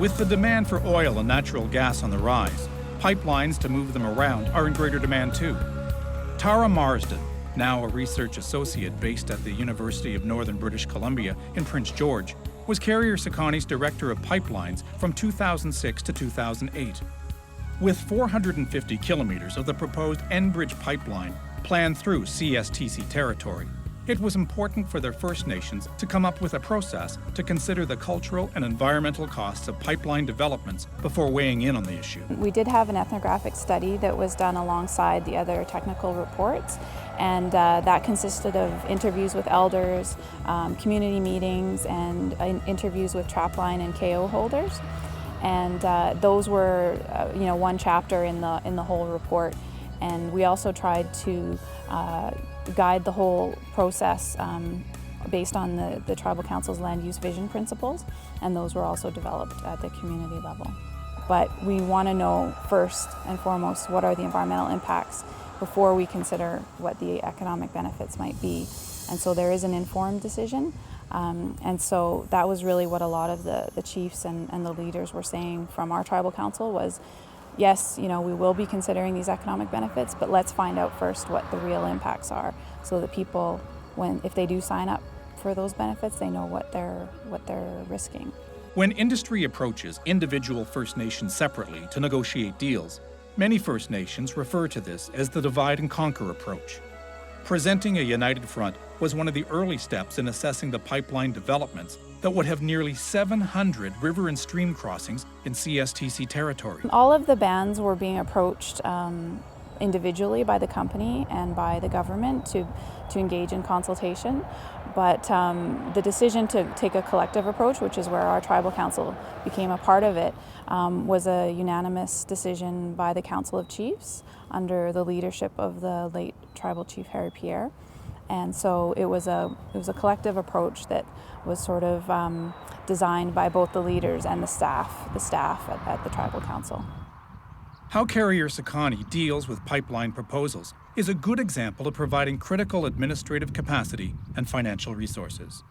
With the demand for oil and natural gas on the rise, pipelines to move them around are in greater demand too. Tara Marsden, now a research associate based at the University of Northern British Columbia in Prince George, was Carrier Sekani's director of pipelines from 2006 to 2008. With 450 kilometers of the proposed Enbridge pipeline planned through CSTC territory, it was important for their First Nations to come up with a process to consider the cultural and environmental costs of pipeline developments before weighing in on the issue. We did have an ethnographic study that was done alongside the other technical reports, and that consisted of interviews with elders, community meetings, and interviews with trapline and KO holders. And those were, one chapter in the whole report. And we also tried to guide the whole process based on the Tribal Council's land use vision principles, and those were also developed at the community level. But we want to know first and foremost what are the environmental impacts before we consider what the economic benefits might be. And so there is an informed decision. And so that was really what a lot of the chiefs and the leaders were saying from our tribal council was, yes, we will be considering these economic benefits, but let's find out first what the real impacts are so that people, if they do sign up for those benefits, they know what they're risking. When industry approaches individual First Nations separately to negotiate deals, many First Nations refer to this as the divide and conquer approach. Presenting a united front was one of the early steps in assessing the pipeline developments that would have nearly 700 river and stream crossings in CSTC territory. All of the bands were being approached individually by the company and by the government to engage in consultation. But the decision to take a collective approach, which is where our tribal council became a part of it, was a unanimous decision by the Council of Chiefs under the leadership of the late tribal chief Harry Pierre. And so it was a collective approach that was sort of designed by both the leaders and the staff at the tribal council. How Carrier Sekani deals with pipeline proposals is a good example of providing critical administrative capacity and financial resources.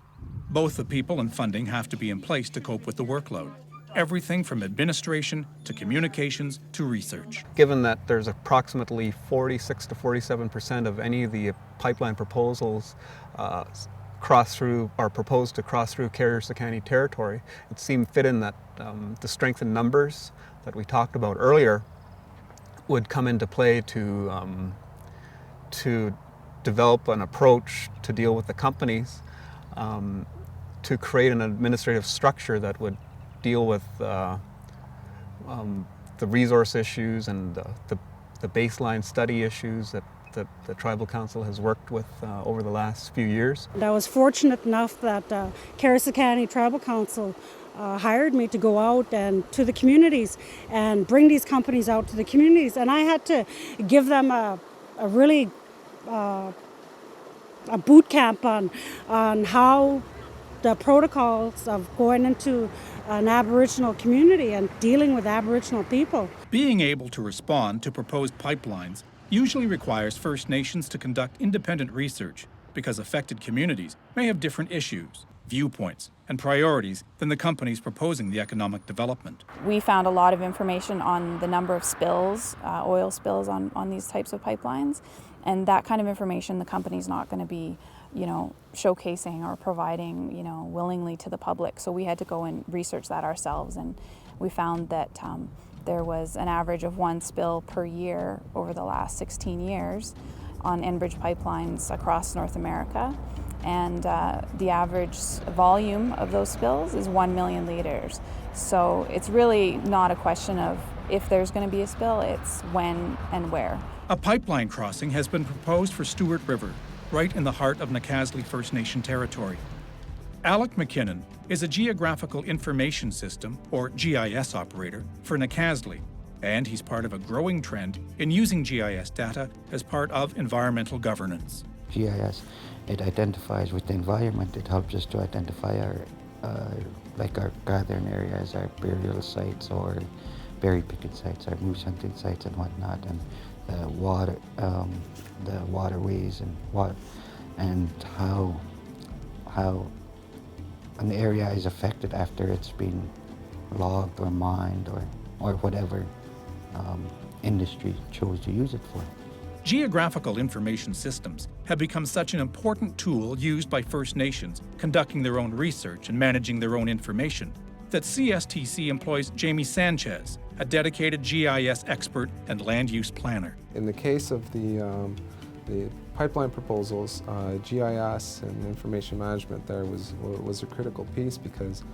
Both the people and funding have to be in place to cope with the workload. Everything from administration to communications to research. Given that there's approximately 46 to 47% of any of the pipeline proposals proposed to cross through Carrier Sekani territory, it seemed fit in that the strength in numbers that we talked about earlier would come into play to develop an approach to deal with the companies, to create an administrative structure that would deal with the resource issues and the baseline study issues that the Tribal Council has worked with over the last few years. And I was fortunate enough that Carrier Sekani Tribal Council hired me to go out and to the communities and bring these companies out to the communities. And I had to give them a really a boot camp on how the protocols of going into an Aboriginal community and dealing with Aboriginal people. Being able to respond to proposed pipelines usually requires First Nations to conduct independent research because affected communities may have different issues, viewpoints, and priorities than the companies proposing the economic development. We found a lot of information on the number of spills, oil spills on these types of pipelines, and that kind of information the company's not going to be showcasing or providing, willingly to the public. So we had to go and research that ourselves, and we found that there was an average of 1 spill per year over the last 16 years on Enbridge pipelines across North America. And the average volume of those spills is 1 million liters. So it's really not a question of if there's going to be a spill, it's when and where. A pipeline crossing has been proposed for Stewart River, right in the heart of Nacasli First Nation territory. Alec McKinnon is a Geographical Information System, or GIS operator, for Nacasli, and he's part of a growing trend in using GIS data as part of environmental governance. GIS, it identifies with the environment. It helps us to identify our gathering areas, our burial sites or berry picking sites, our moose hunting sites and whatnot, and the waterways and how an area is affected after it's been logged or mined or whatever industry chose to use it for. Geographical information systems have become such an important tool used by First Nations conducting their own research and managing their own information that CSTC employs Jamie Sanchez, a dedicated GIS expert and land use planner. In the case of the pipeline proposals, GIS and information management there was a critical piece because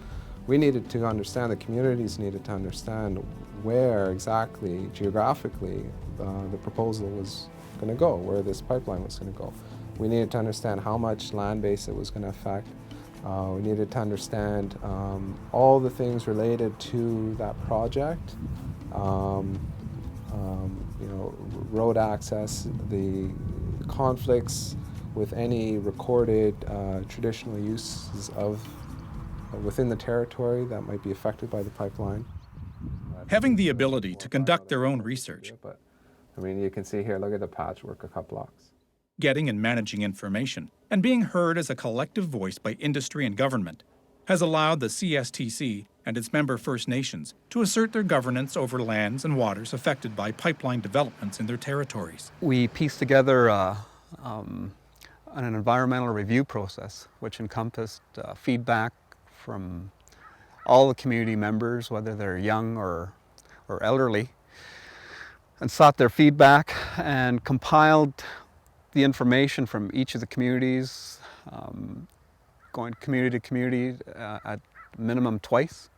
we needed to understand, the communities needed to understand where exactly geographically the proposal was going to go, where this pipeline was going to go. We needed to understand how much land base it was going to affect. We needed to understand all the things related to that project, you know, road access, the conflicts with any recorded traditional uses of within the territory that might be affected by the pipeline. Having the ability to conduct their own research, But, I mean, you can see here, look at the patchwork a couple blocks. getting and managing information, and being heard as a collective voice by industry and government has allowed the CSTC and its member First Nations to assert their governance over lands and waters affected by pipeline developments in their territories. We pieced together an environmental review process which encompassed feedback from all the community members, whether they're young or elderly, and sought their feedback and compiled the information from each of the communities, going community to community at minimum twice,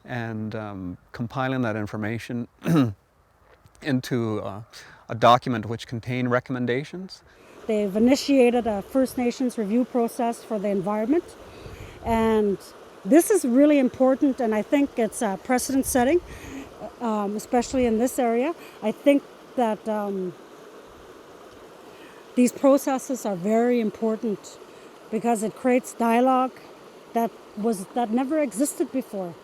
and compiling that information into a document which contained recommendations. They've initiated a First Nations review process for the environment, and this is really important, and I think it's precedent setting, especially in this area. I think that these processes are very important because it creates dialogue that never existed before,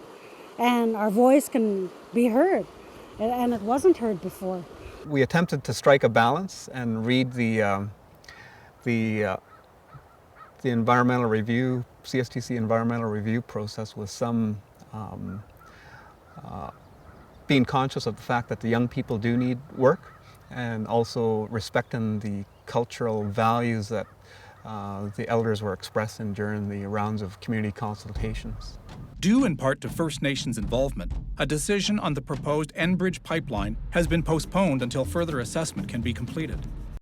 and our voice can be heard, and it wasn't heard before. We attempted to strike a balance and read the environmental review, CSTC environmental review process with some being conscious of the fact that the young people do need work, and also respecting the cultural values that the elders were expressing during the rounds of community consultations. Due in part to First Nations involvement, a decision on the proposed Enbridge pipeline has been postponed until further assessment can be completed.